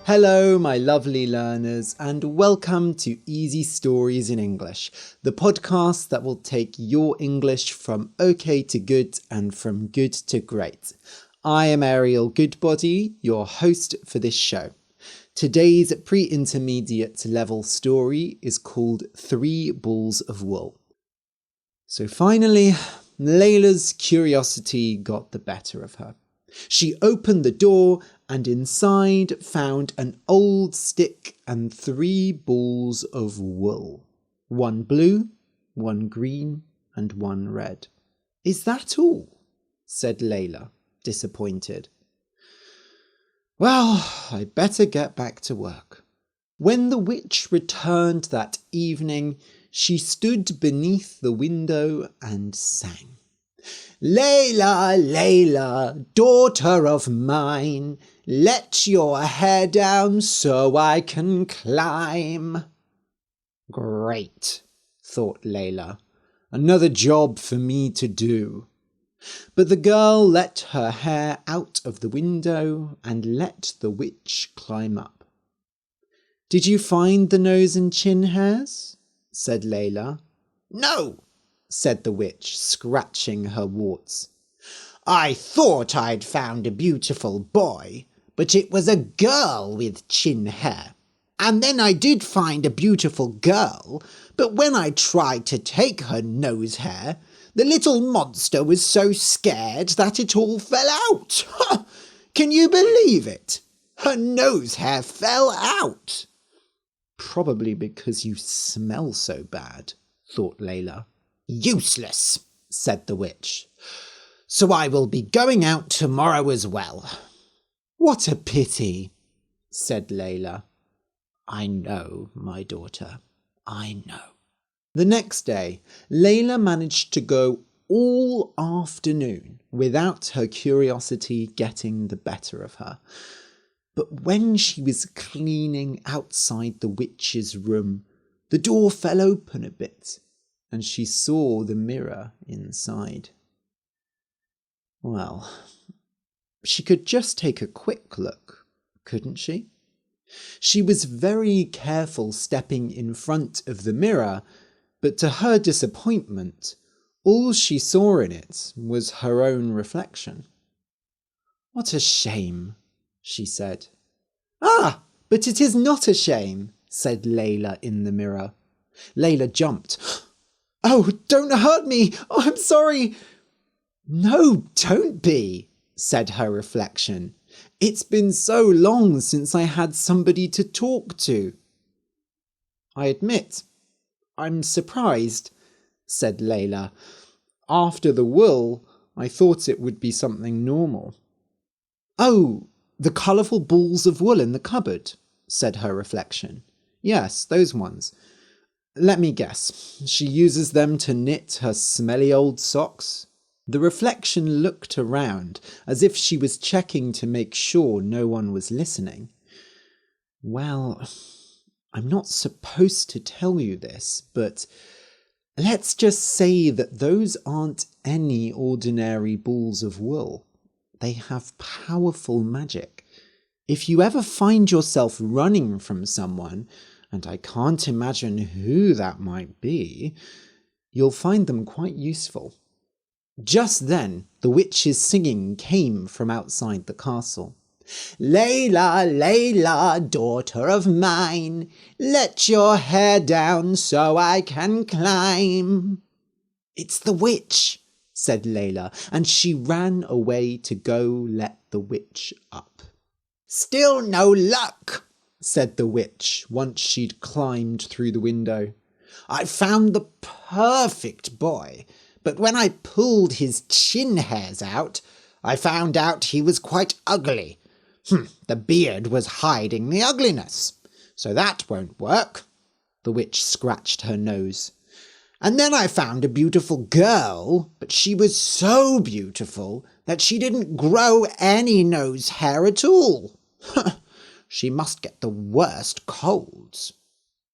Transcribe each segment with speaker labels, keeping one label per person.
Speaker 1: Hello, my lovely learners, and welcome to Easy Stories in English, the podcast that will take your English from okay to good and from good to great. I am Ariel Goodbody, your host for this show. Today's pre-intermediate level story is called 3 Balls of Wool. So finally, Leila's curiosity got the better of her. She opened the door and inside found an old stick and 3 balls of wool. 1 blue, 1 green, and 1 red. "Is that all?" said Leila, disappointed. "Well, I better get back to work." When the witch returned that evening, she stood beneath the window and sang. "Leila, Leila, daughter of mine, let your hair down so I can climb." Great, thought Leila. Another job for me to do. But the girl let her hair out of the window and let the witch climb up. "Did you find the nose and chin hairs?" said Leila. "No," said the witch, scratching her warts. "I thought I'd found a beautiful boy, but it was a girl with chin hair. And then I did find a beautiful girl, but when I tried to take her nose hair, the little monster was so scared that it all fell out. Can you believe it? Her nose hair fell out." "Probably because you smell so bad," thought Leila. "Useless," said the witch. "So I will be going out tomorrow as well." "What a pity," said Leila. "I know, my daughter, I know." The next day, Leila managed to go all afternoon without her curiosity getting the better of her. But when she was cleaning outside the witch's room, the door fell open a bit, and she saw the mirror inside. Well, she could just take a quick look, couldn't she? She was very careful stepping in front of the mirror, but to her disappointment, all she saw in it was her own reflection. "What a shame," she said. "Ah, but it is not a shame," said Leila in the mirror. Leila jumped. "Oh, don't hurt me! Oh, I'm sorry!" "No, don't be," said her reflection. "It's been so long since I had somebody to talk to." "I admit, I'm surprised," said Leila. "After the wool, I thought it would be something normal." "Oh, the colourful balls of wool in the cupboard," said her reflection. "Yes, those ones. Let me guess, she uses them to knit her smelly old socks?" The reflection looked around as if she was checking to make sure no one was listening. "Well, I'm not supposed to tell you this, but let's just say that those aren't any ordinary balls of wool. They have powerful magic. If you ever find yourself running from someone, and I can't imagine who that might be, you'll find them quite useful." Just then, the witch's singing came from outside the castle. "Leila, Leila, daughter of mine, let your hair down so I can climb." "It's the witch," said Leila, and she ran away to go let the witch up. "Still no luck," said the witch once she'd climbed through the window. "I found the perfect boy, but when I pulled his chin hairs out, I found out he was quite ugly. The beard was hiding the ugliness, so that won't work." The witch scratched her nose. "And then I found a beautiful girl, but she was so beautiful that she didn't grow any nose hair at all. She must get the worst colds."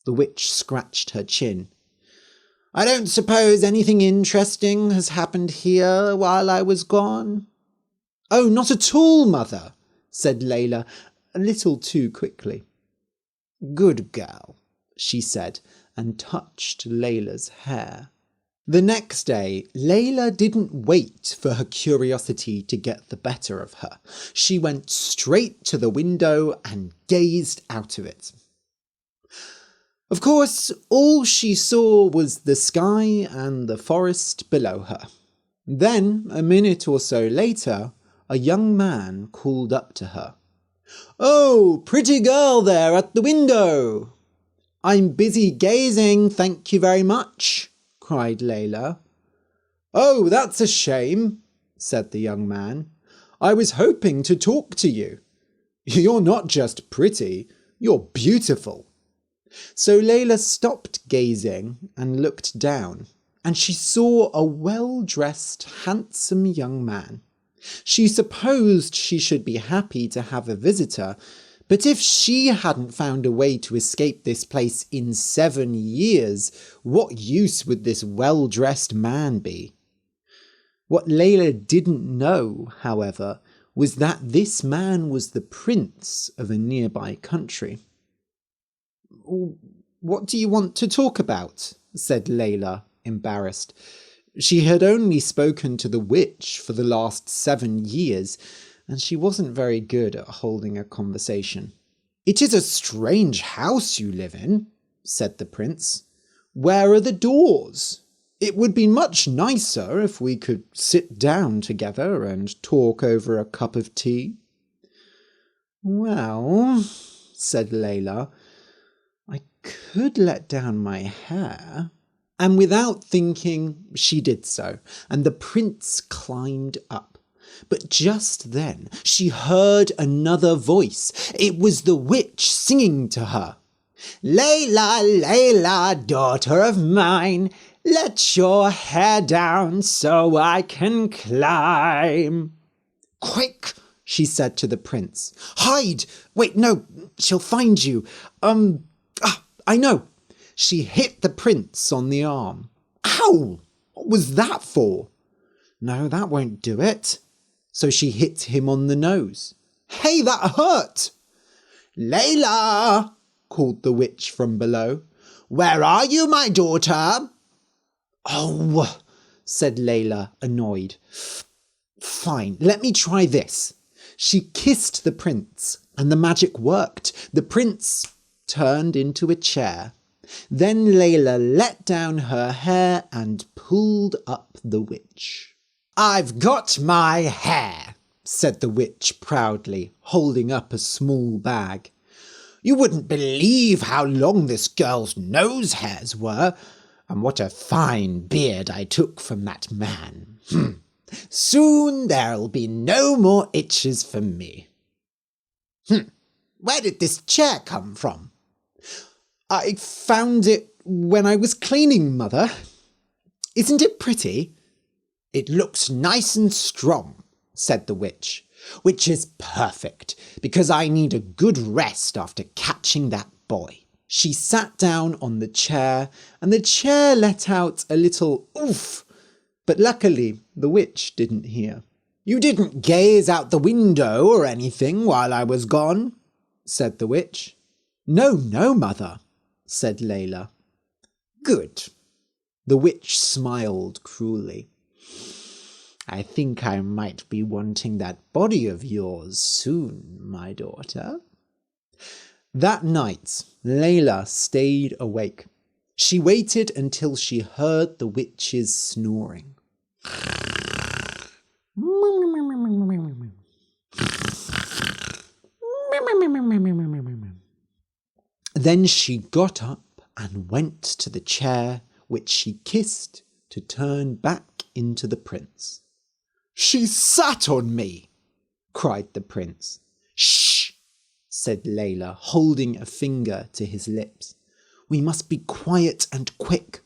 Speaker 1: The witch scratched her chin. "I don't suppose anything interesting has happened here while I was gone?" "Oh, not at all, mother," said Leila. a little too quickly. "Good girl," she said, and touched Leila's hair. The next day, Leila didn't wait for her curiosity to get the better of her. She went straight to the window and gazed out of it. Of course, all she saw was the sky and the forest below her. Then, a minute or so later, a young man called up to her. "Oh, pretty girl there at the window!" "I'm busy gazing, thank you very much," cried Leila. "Oh, that's a shame," said the young man. "I was hoping to talk to you. You're not just pretty, you're beautiful." So Leila stopped gazing and looked down, and she saw a well-dressed, handsome young man. She supposed she should be happy to have a visitor, but if she hadn't found a way to escape this place in 7 years, what use would this well-dressed man be? What Leila didn't know, however, was that this man was the prince of a nearby country. "What do you want to talk about?" said Leila, embarrassed. She had only spoken to the witch for the last 7 years, and she wasn't very good at holding a conversation. "It is a strange house you live in," said the prince. "Where are the doors? It would be much nicer if we could sit down together and talk over a cup of tea." "Well," said Leila, "I could let down my hair." And without thinking, she did so, and the prince climbed up. But just then she heard another voice. It was the witch singing to her. "Leila, Leila, daughter of mine, let your hair down so I can climb." "Quick," she said to the prince. "Hide! Wait, no, she'll find you. I know." She hit the prince on the arm. "Ow! What was that for?" "No, that won't do it." So she hit him on the nose. "Hey, that hurt!" "Leila!" called the witch from below. "Where are you, my daughter?" "Oh," said Leila, annoyed. "Fine, let me try this." She kissed the prince, and the magic worked. The prince turned into a chair. Then Leila let down her hair and pulled up the witch. "I've got my hair," said the witch proudly, holding up a small bag. "You wouldn't believe how long this girl's nose hairs were, and what a fine beard I took from that man. Soon there'll be no more itches for me. Where did this chair come from?" "I found it when I was cleaning, Mother. Isn't it pretty?" "It looks nice and strong," said the witch, "which is perfect, because I need a good rest after catching that boy." She sat down on the chair, and the chair let out a little oof, but luckily the witch didn't hear. "You didn't gaze out the window or anything while I was gone?" said the witch. No, Mother," said Leila. "Good." The witch smiled cruelly. "I think I might be wanting that body of yours soon, my daughter." That night, Leila stayed awake. She waited until she heard the witch's snoring. Then she got up and went to the chair, which she kissed to turn back into the prince. "She sat on me!" cried the prince. "Shh!" said Leila, holding a finger to his lips. "We must be quiet and quick."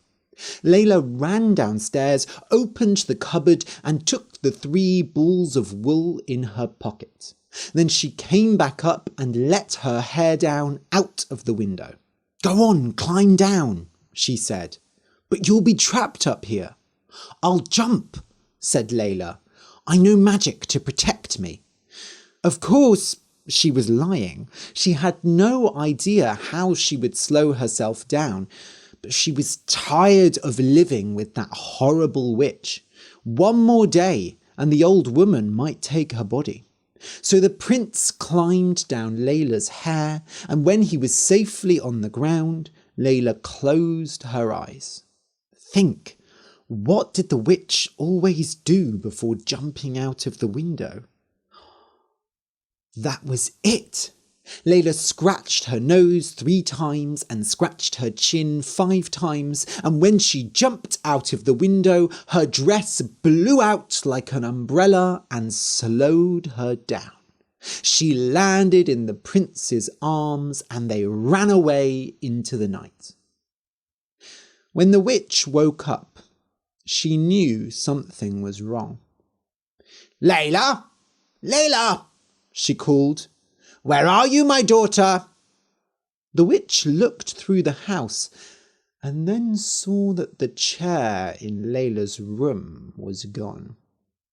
Speaker 1: Leila ran downstairs, opened the cupboard, and took the 3 balls of wool in her pocket. Then she came back up and let her hair down out of the window. "Go on, climb down," she said. "But you'll be trapped up here." "I'll jump," said Leila. "I know magic to protect me." Of course, she was lying. She had no idea how she would slow herself down, but she was tired of living with that horrible witch. One more day, and the old woman might take her body. So the prince climbed down Leila's hair, and when he was safely on the ground, Leila closed her eyes. Think, what did the witch always do before jumping out of the window? That was it! Leila scratched her nose 3 times and scratched her chin 5 times, and when she jumped out of the window, her dress blew out like an umbrella and slowed her down. She landed in the prince's arms and they ran away into the night. When the witch woke up, she knew something was wrong. "Leila! Leila!" she called. "Where are you, my daughter?" The witch looked through the house and then saw that the chair in Leila's room was gone.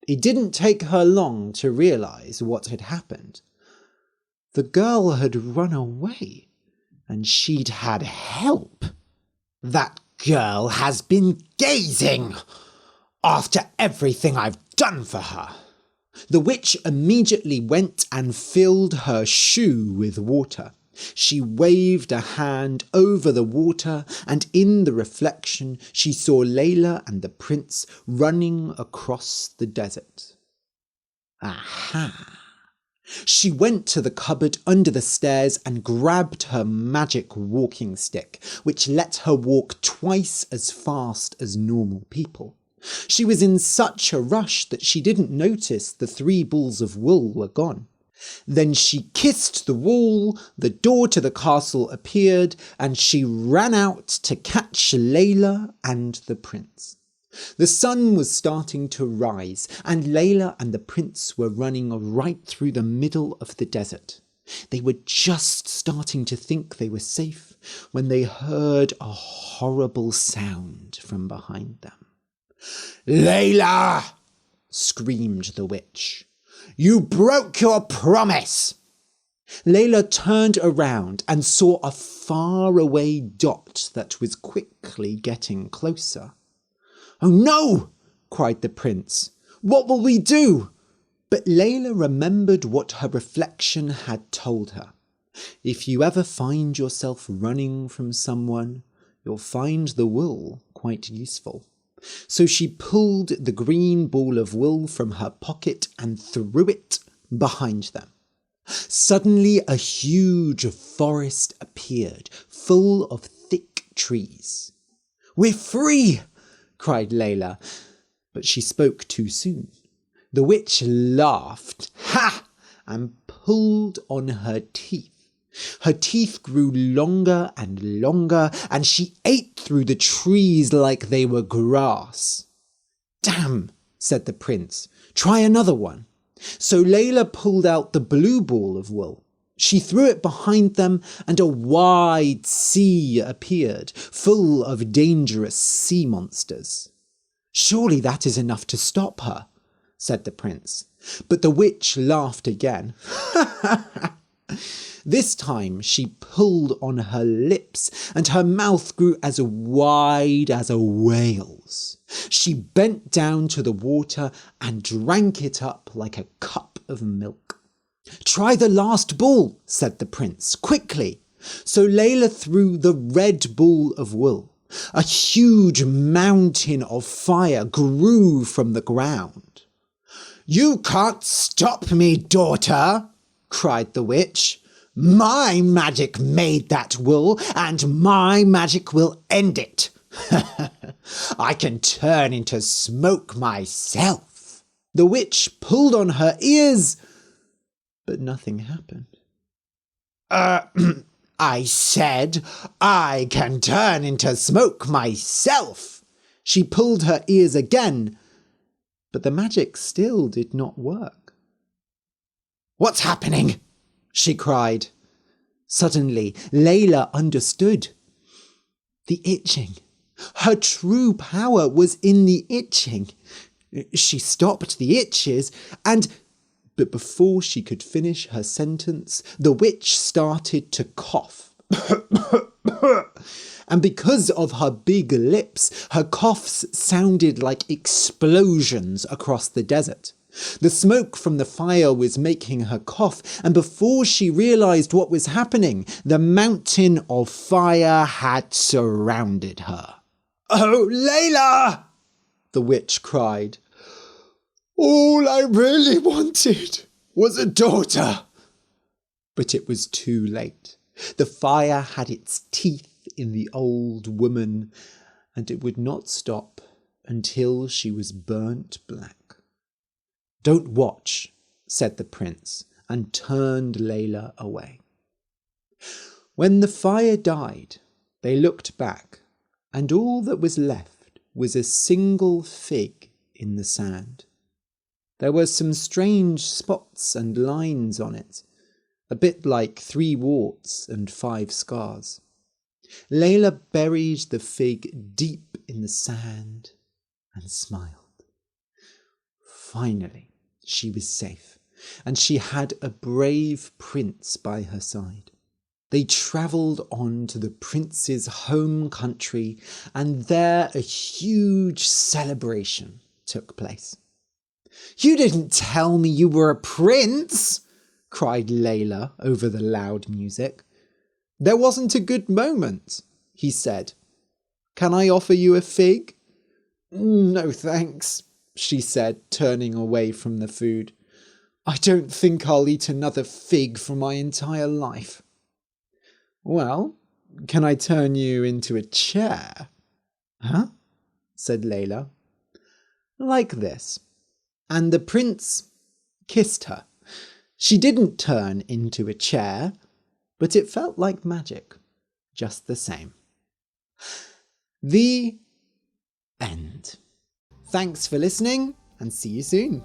Speaker 1: It didn't take her long to realise what had happened. The girl had run away, and she'd had help. "That girl has been gazing after everything I've done for her." The witch immediately went and filled her shoe with water. She waved a hand over the water, and in the reflection she saw Leila and the prince running across the desert. Aha! She went to the cupboard under the stairs and grabbed her magic walking stick, which let her walk twice as fast as normal people. She was in such a rush that she didn't notice the 3 balls of wool were gone. Then she kissed the wall, the door to the castle appeared, and she ran out to catch Leila and the prince. The sun was starting to rise, and Leila and the prince were running right through the middle of the desert. They were just starting to think they were safe when they heard a horrible sound from behind them. "Leila!" screamed the witch. "You broke your promise!" Leila turned around and saw a faraway dot that was quickly getting closer. "Oh no!" cried the prince. "What will we do?" But Leila remembered what her reflection had told her. If you ever find yourself running from someone, you'll find the wool quite useful. So she pulled the green ball of wool from her pocket and threw it behind them. Suddenly a huge forest appeared, full of thick trees. "We're free!" cried Leila, but she spoke too soon. The witch laughed, "Ha!" and pulled on her teeth. Her teeth grew longer and longer, and she ate through the trees like they were grass. "Damn," said the prince. "Try another one." So Leila pulled out the blue ball of wool. She threw it behind them, and a wide sea appeared, full of dangerous sea monsters. "Surely that is enough to stop her," said the prince. But the witch laughed again. This time she pulled on her lips, and her mouth grew as wide as a whale's. She bent down to the water and drank it up like a cup of milk. "Try the last ball," said the prince, "quickly." So Leila threw the red ball of wool. A huge mountain of fire grew from the ground. "You can't stop me, daughter," cried the witch. "My magic made that wool, and my magic will end it. I can turn into smoke myself." The witch pulled on her ears, but nothing happened. I said I can turn into smoke myself." She pulled her ears again, but the magic still did not work. "What's happening?" she cried. Suddenly, Leila understood. The itching. Her true power was in the itching. She stopped the itches, and But before she could finish her sentence, the witch started to cough. And because of her big lips, her coughs sounded like explosions across the desert. The smoke from the fire was making her cough, and before she realized what was happening, the mountain of fire had surrounded her. "Oh, Leila!" the witch cried. "All I really wanted was a daughter." But it was too late. The fire had its teeth in the old woman, and it would not stop until she was burnt black. "Don't watch," said the prince, and turned Leila away. When the fire died, they looked back, and all that was left was a single fig in the sand. There were some strange spots and lines on it, a bit like 3 warts and 5 scars. Leila buried the fig deep in the sand and smiled. Finally, she was safe, and she had a brave prince by her side. They travelled on to the prince's home country, and there a huge celebration took place. "You didn't tell me you were a prince!" cried Leila over the loud music. "There wasn't a good moment," he said. "Can I offer you a fig?" "No, thanks," she said, turning away from the food. "I don't think I'll eat another fig for my entire life." "Well, can I turn you into a chair?" "Huh?" said Leila. "Like this." And the prince kissed her. She didn't turn into a chair, but it felt like magic, just the same. The end. Thanks for listening, and see you soon.